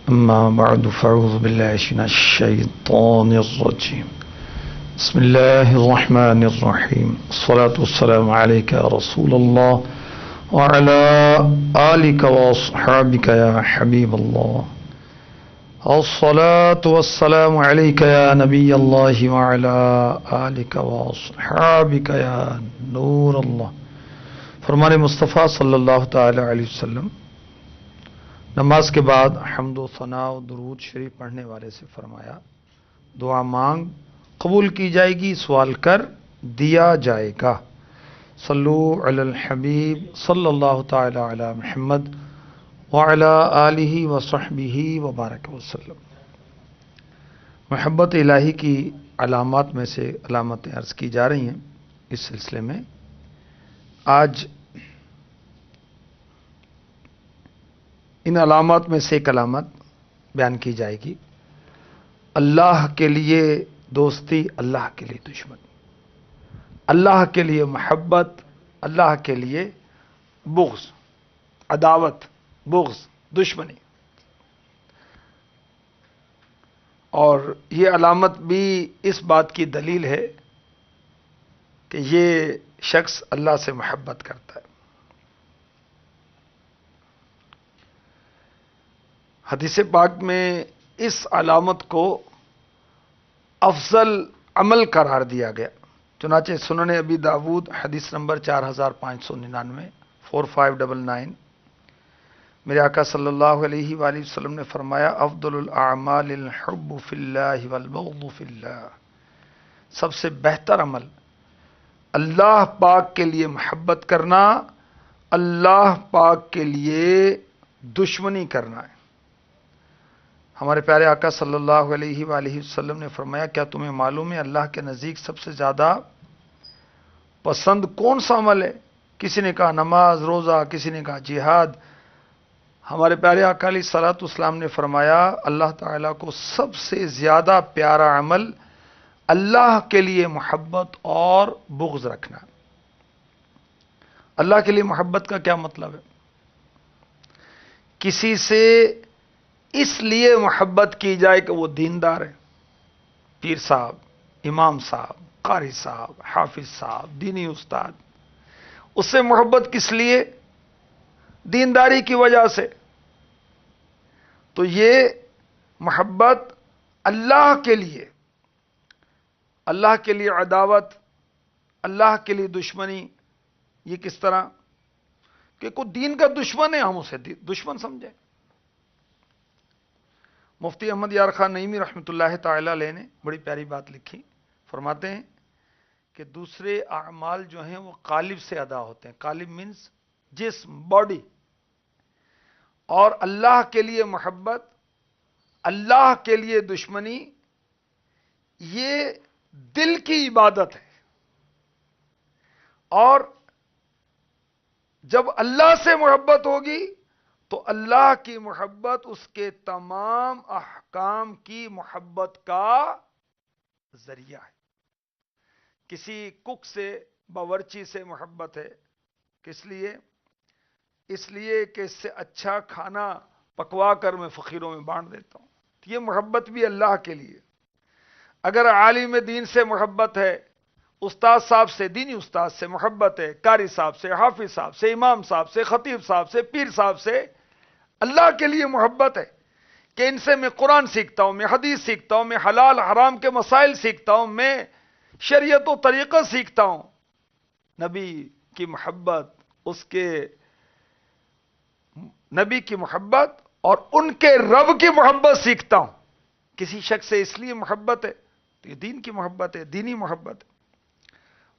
أما بعد فأعوذ بالله من الشيطان الرجيم بسم الله الرحمن الرحيم الصلاة والسلام عليك يا رسول الله وعلى آلك وأصحابك يا حبيب الله الصلاة والسلام عليك يا نبي الله وعلى آلك وأصحابك يا نور الله. فرمان مصطفیٰ صلی اللہ تعالی علیہ وسلم نماز کے بعد حمد و ثنا و درود شریف پڑھنے والے سے فرمایا، دعا مانگ قبول کی جائے گی، سوال کر دیا جائے گا۔ صلو علی الحبیب صلی اللہ تعالی علی محمد وعلی آلہ وصحبہ وبارک وسلم۔ محبت الہی کی علامات میں سے علامتیں عرض کی جا رہی ہیں اس سلسلے میں۔ آج ان علامات میں سے ایک علامت بیان کی جائے گی، اللہ کے لیے دوستی، اللہ کے لیے دشمنی، اللہ کے لیے محبت، اللہ کے لیے بغض، عداوت، بغض، دشمنی۔ اور یہ علامت بھی اس بات کی دلیل ہے کہ یہ شخص اللہ سے محبت کرتا ہے۔ حدیث پاک میں اس علامت کو افضل عمل قرار دیا گیا، چنانچہ سنن ابی داود حدیث نمبر 4599 4599 میرے آقا صلی اللہ علیہ وآلہ وسلم نے فرمایا، افضل الاعمال الحب فی اللہ والبغض فی اللہ، سب سے بہتر عمل اللہ پاک کے لیے محبت کرنا، اللہ پاک کے لیے دشمنی کرنا ہے۔ ہمارے پیارے آقا صلی اللہ علیہ وآلہ وسلم نے فرمایا، کیا تمہیں معلوم ہے اللہ کے نزدیک سب سے زیادہ پسند کون سا عمل ہے؟ کسی نے کہا نماز، روزہ، کسی نے کہا جہاد۔ ہمارے پیارے آقا علیہ الصلوۃ والسلام نے فرمایا، اللہ تعالیٰ کو سب سے زیادہ پیارا عمل اللہ کے لیے محبت اور بغض رکھنا۔ اللہ کے لیے محبت کا کیا مطلب ہے؟ کسی سے اس لیے محبت کی جائے کہ وہ دیندار ہے، پیر صاحب، امام صاحب، قاری صاحب، حافظ صاحب، دینی استاد، اس سے محبت کس لیے؟ دینداری کی وجہ سے۔ تو یہ محبت اللہ کے لیے، اللہ کے لیے عداوت، اللہ کے لیے دشمنی، یہ کس طرح کہ کوئی دین کا دشمن ہے ہم اسے دشمن سمجھیں۔ مفتی احمد یار خان نعیمی رحمۃ اللہ تعالی علیہ نے بڑی پیاری بات لکھی، فرماتے ہیں کہ دوسرے اعمال جو ہیں وہ قالب سے ادا ہوتے ہیں، قالب مینس جسم، باڈی، اور اللہ کے لیے محبت، اللہ کے لیے دشمنی، یہ دل کی عبادت ہے۔ اور جب اللہ سے محبت ہوگی تو اللہ کی محبت اس کے تمام احکام کی محبت کا ذریعہ ہے۔ کسی کک سے، باورچی سے محبت ہے، کس لیے؟ اس لیے کہ اس سے اچھا کھانا پکوا کر میں فقیروں میں بانٹ دیتا ہوں، یہ محبت بھی اللہ کے لیے۔ اگر عالم دین سے محبت ہے، استاد صاحب سے، دینی استاد سے محبت ہے، قاری صاحب سے، حافظ صاحب سے، امام صاحب سے، خطیب صاحب سے، پیر صاحب سے، اللہ کے لیے محبت ہے کہ ان سے میں قرآن سیکھتا ہوں، میں حدیث سیکھتا ہوں، میں حلال حرام کے مسائل سیکھتا ہوں، میں شریعت و طریقہ سیکھتا ہوں، نبی کی محبت، اس کے نبی کی محبت اور ان کے رب کی محبت سیکھتا ہوں۔ کسی شخص سے اس لیے محبت ہے تو یہ دین کی محبت ہے، دینی محبت ہے۔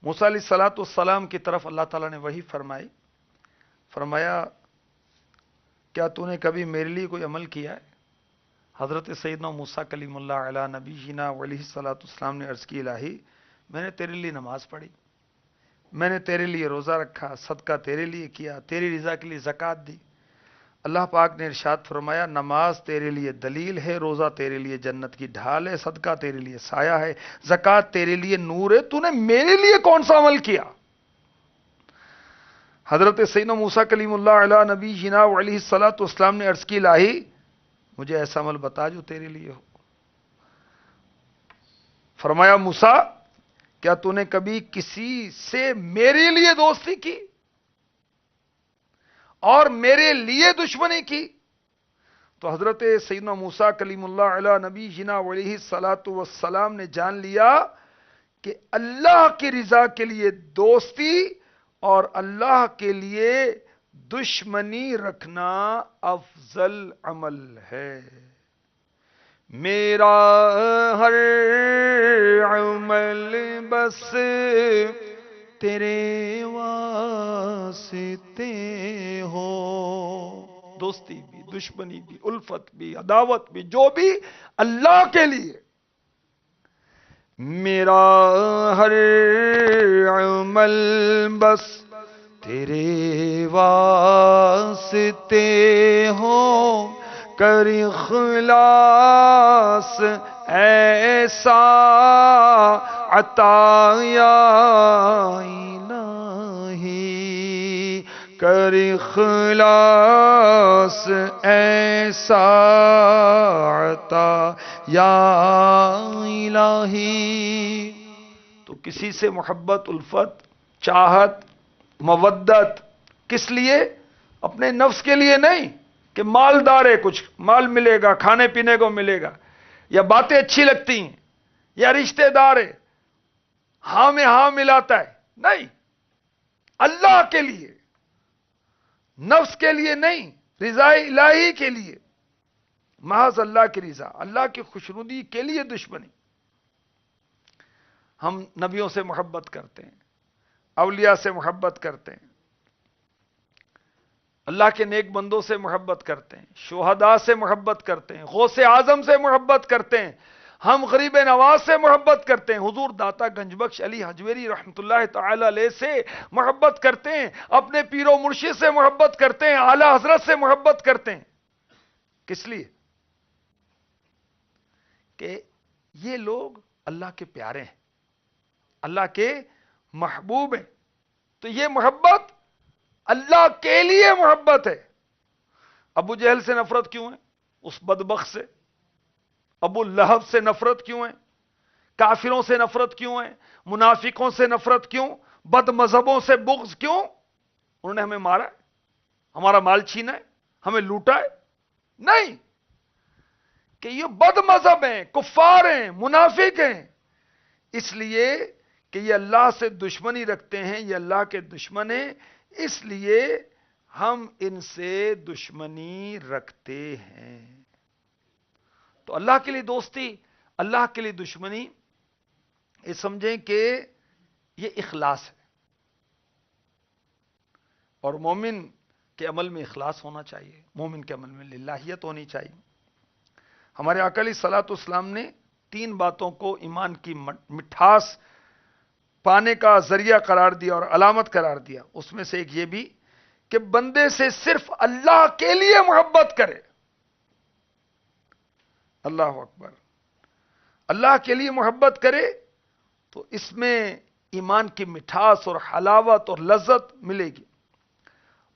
موسیٰ علیہ الصلوۃ والسلام کی طرف اللہ تعالیٰ نے وحی فرمائی، فرمایا کیا تو نے کبھی میرے لیے کوئی عمل کیا ہے؟ حضرت سیدنا موسیٰ کلیم اللہ علیہ نبینا علیہ الصلوۃ والسلام نے عرض کی، الہی میں نے تیرے لیے نماز پڑھی، میں نے تیرے لیے روزہ رکھا، صدقہ تیرے لیے کیا، تیری رضا کے لیے زکوٰۃ دی۔ اللہ پاک نے ارشاد فرمایا، نماز تیرے لیے دلیل ہے، روزہ تیرے لیے جنت کی ڈھال ہے، صدقہ تیرے لیے سایہ ہے، زکوٰۃ تیرے لیے نور ہے، تو نے میرے لیے کون سا عمل کیا؟ حضرت سیدنا موسیٰ کلیم اللہ علیہ نبی جناب علیہ الصلوۃ والسلام نے عرض کی، الہی مجھے ایسا عمل بتا جو تیرے لیے ہو۔ فرمایا موسیٰ کیا تو نے کبھی کسی سے میرے لیے دوستی کی اور میرے لیے دشمنی کی؟ تو حضرت سیدنا موسیٰ کلیم اللہ علیہ نبی جنا علیہ الصلاۃ والسلام نے جان لیا کہ اللہ کی رضا کے لیے دوستی اور اللہ کے لیے دشمنی رکھنا افضل عمل ہے۔ میرا ہر عمل بس تیرے واسطے ہو، دوستی بھی، دشمنی بھی، الفت بھی، عداوت بھی، جو بھی اللہ کے لیے۔ میرا ہر عمل بس تیرے واسطے ہو، کر اخلاص ایسا عطا یا الہی، کر اخلاص ایسا عطا یا الہی۔ تو کسی سے محبت، الفت، چاہت، مودت کس لیے؟ اپنے نفس کے لیے نہیں کہ مالدار ہے، کچھ مال ملے گا، کھانے پینے کو ملے گا، یا باتیں اچھی لگتی ہیں، یا رشتہ دار ہے، ہاں میں ہاں ملاتا ہے، نہیں، اللہ کے لیے، نفس کے لیے نہیں، رضا الہی کے لیے، محض اللہ کی رضا، اللہ کی خوشنودی کے لیے دشمنی۔ ہم نبیوں سے محبت کرتے ہیں، اولیاء سے محبت کرتے ہیں، اللہ کے نیک بندوں سے محبت کرتے ہیں، شہداء سے محبت کرتے ہیں، غوث اعظم سے محبت کرتے ہیں، ہم غریب نواز سے محبت کرتے ہیں، حضور داتا گنج بخش علی حجویری رحمت اللہ تعالی علیہ سے محبت کرتے ہیں، اپنے پیر و مرشد سے محبت کرتے ہیں، اعلی حضرت سے محبت کرتے ہیں۔ کس لیے؟ کہ یہ لوگ اللہ کے پیارے ہیں، اللہ کے محبوب ہیں، تو یہ محبت اللہ کے لیے محبت ہے۔ ابو جہل سے نفرت کیوں ہے؟ اس بدبخت سے۔ ابو لہب سے نفرت کیوں ہے؟ کافروں سے نفرت کیوں ہے؟ منافقوں سے نفرت کیوں؟ بد مذہبوں سے بغض کیوں؟ انہوں نے ہمیں مارا ہے، ہمارا مال چھینا ہے، ہمیں لوٹا ہے؟ نہیں، کہ یہ بد مذہب ہیں، کفار ہیں، منافق ہیں، اس لیے کہ یہ اللہ سے دشمنی رکھتے ہیں، یہ اللہ کے دشمن ہیں، اس لیے ہم ان سے دشمنی رکھتے ہیں۔ تو اللہ کے لیے دوستی، اللہ کے لیے دشمنی، یہ سمجھیں کہ یہ اخلاص ہے، اور مومن کے عمل میں اخلاص ہونا چاہیے، مومن کے عمل میں للہیت ہونی چاہیے۔ ہمارے آقا علیہ الصلوۃ والسلام نے 3 باتوں کو ایمان کی مٹھاس پانے کا ذریعہ قرار دیا اور علامت قرار دیا، اس میں سے ایک یہ بھی کہ بندے سے صرف اللہ کے لیے محبت کرے۔ اللہ اکبر، اللہ کے لیے محبت کرے تو اس میں ایمان کی مٹھاس اور حلاوت اور لذت ملے گی۔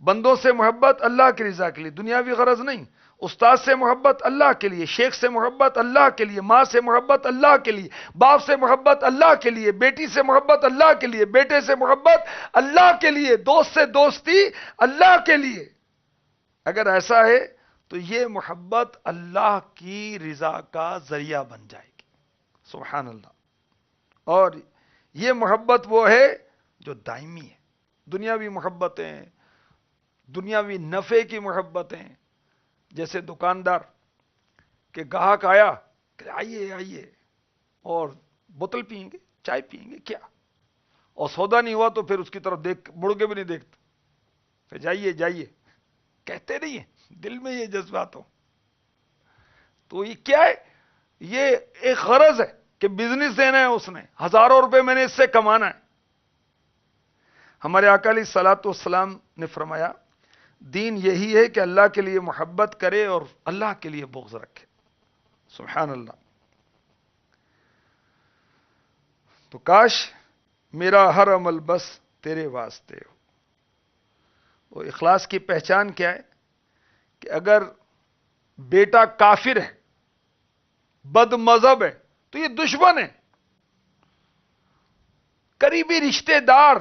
بندوں سے محبت اللہ کی رضا کے لیے، دنیاوی غرض نہیں۔ استاد سے محبت اللہ کے لیے، شیخ سے محبت اللہ کے لیے، ماں سے محبت اللہ کے لیے، باپ سے محبت اللہ کے لیے، بیٹی سے محبت اللہ کے لیے، بیٹے سے محبت اللہ کے لیے، دوست سے دوستی اللہ کے لیے۔ اگر ایسا ہے تو یہ محبت اللہ کی رضا کا ذریعہ بن جائے گی۔ سبحان اللہ۔ اور یہ محبت وہ ہے جو دائمی ہے۔ دنیاوی محبتیں، دنیاوی نفع کی محبتیں، جیسے دکاندار کہ گاہک آیا کہ آئیے آئیے اور بوتل پئیں گے، چائے پئیں گے کیا، اور سودا نہیں ہوا تو پھر اس کی طرف دیکھ مڑ کے بھی نہیں دیکھتے، پھر جائیے جائیے کہتے نہیں ہیں، دل میں یہ جذبات ہو۔ تو یہ کیا ہے؟ یہ ایک غرض ہے کہ بزنس دینا ہے، اس نے ہزاروں روپے میں نے اس سے کمانا ہے۔ ہمارے آقا علیہ الصلوۃ والسلام نے فرمایا دین یہی ہے کہ اللہ کے لیے محبت کرے اور اللہ کے لیے بغض رکھے۔ سبحان اللہ۔ تو کاش میرا ہر عمل بس تیرے واسطے ہو۔ اور اخلاص کی پہچان کیا ہے؟ کہ اگر بیٹا کافر ہے، بد مذہب ہے، تو یہ دشمن ہے۔ قریبی رشتہ دار،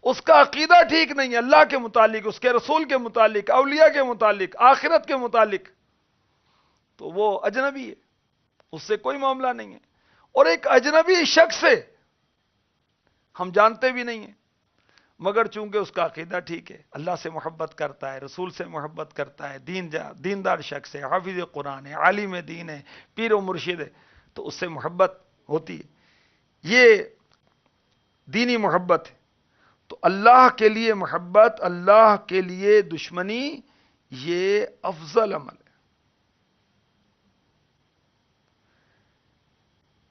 اس کا عقیدہ ٹھیک نہیں ہے اللہ کے متعلق، اس کے رسول کے متعلق، اولیاء کے متعلق، آخرت کے متعلق، تو وہ اجنبی ہے، اس سے کوئی معاملہ نہیں ہے۔ اور ایک اجنبی شخص ہے، ہم جانتے بھی نہیں ہیں، مگر چونکہ اس کا عقیدہ ٹھیک ہے، اللہ سے محبت کرتا ہے، رسول سے محبت کرتا ہے، دیندار شخص ہے، حافظ قرآن ہے، عالم دین ہے، پیر و مرشد ہے، تو اس سے محبت ہوتی ہے، یہ دینی محبت ہے۔ تو اللہ کے لیے محبت، اللہ کے لیے دشمنی، یہ افضل عمل ہے۔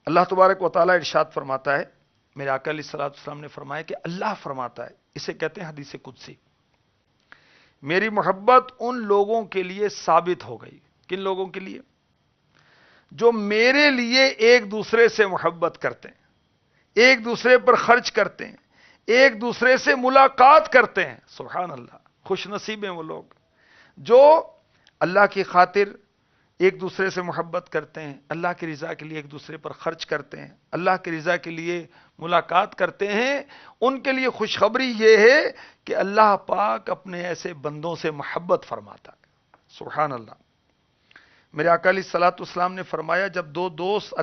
اللہ تبارک و تعالیٰ ارشاد فرماتا ہے، میرے آقا علیہ الصلوۃ والسلام نے فرمایا کہ اللہ فرماتا ہے، اسے کہتے ہیں حدیث قدسی، میری محبت ان لوگوں کے لیے ثابت ہو گئی۔ کن لوگوں کے لیے؟ جو میرے لیے ایک دوسرے سے محبت کرتے ہیں، ایک دوسرے پر خرچ کرتے ہیں، ایک دوسرے سے ملاقات کرتے ہیں۔ سبحان اللہ، خوش نصیب ہیں وہ لوگ جو اللہ کی خاطر ایک دوسرے سے محبت کرتے ہیں، اللہ کی رضا کے لیے ایک دوسرے پر خرچ کرتے ہیں، اللہ کی رضا کے لیے ملاقات کرتے ہیں۔ ان کے لیے خوشخبری یہ ہے کہ اللہ پاک اپنے ایسے بندوں سے محبت فرماتا ہے۔ سبحان اللہ۔ میرے آقا علیہ الصلوۃ والسلام نے فرمایا، جب دو دوست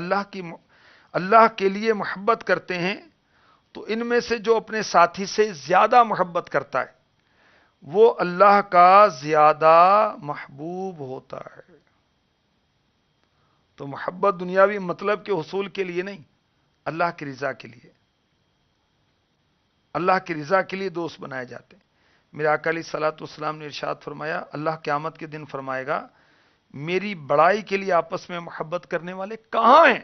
اللہ کے لیے محبت کرتے ہیں تو ان میں سے جو اپنے ساتھی سے زیادہ محبت کرتا ہے وہ اللہ کا زیادہ محبوب ہوتا ہے۔ تو محبت دنیاوی مطلب کے حصول کے لیے نہیں، اللہ کی رضا کے لیے، اللہ کی رضا کے لیے دوست بنائے جاتے ہیں۔ میرے آقا علیہ الصلوۃ والسلام نے ارشاد فرمایا، اللہ قیامت کے دن فرمائے گا، میری بڑائی کے لیے آپس میں محبت کرنے والے کہاں ہیں؟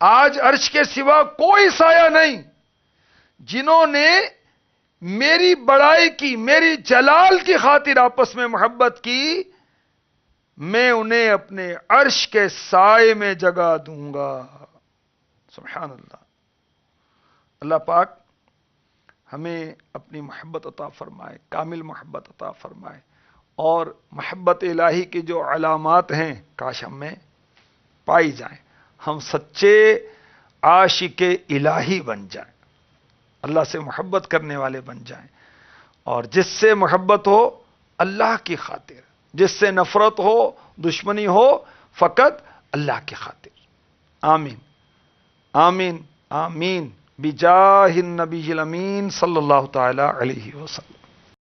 آج عرش کے سوا کوئی سایہ نہیں جنہوں نے میری بڑائی کی، میری جلال کی خاطر آپس میں محبت کی، میں انہیں اپنے عرش کے سائے میں جگہ دوں گا۔ سبحان اللہ۔ اللہ پاک ہمیں اپنی محبت عطا فرمائے، کامل محبت عطا فرمائے، اور محبت الہی کی جو علامات ہیں کاش ہم میں پائی جائیں، ہم سچے عاشق الہی بن جائیں، اللہ سے محبت کرنے والے بن جائیں، اور جس سے محبت ہو اللہ کی خاطر، جس سے نفرت ہو، دشمنی ہو، فقط اللہ کی خاطر۔ آمین آمین آمین، بجاہ النبی الامین صلی اللہ تعالی علیہ وسلم۔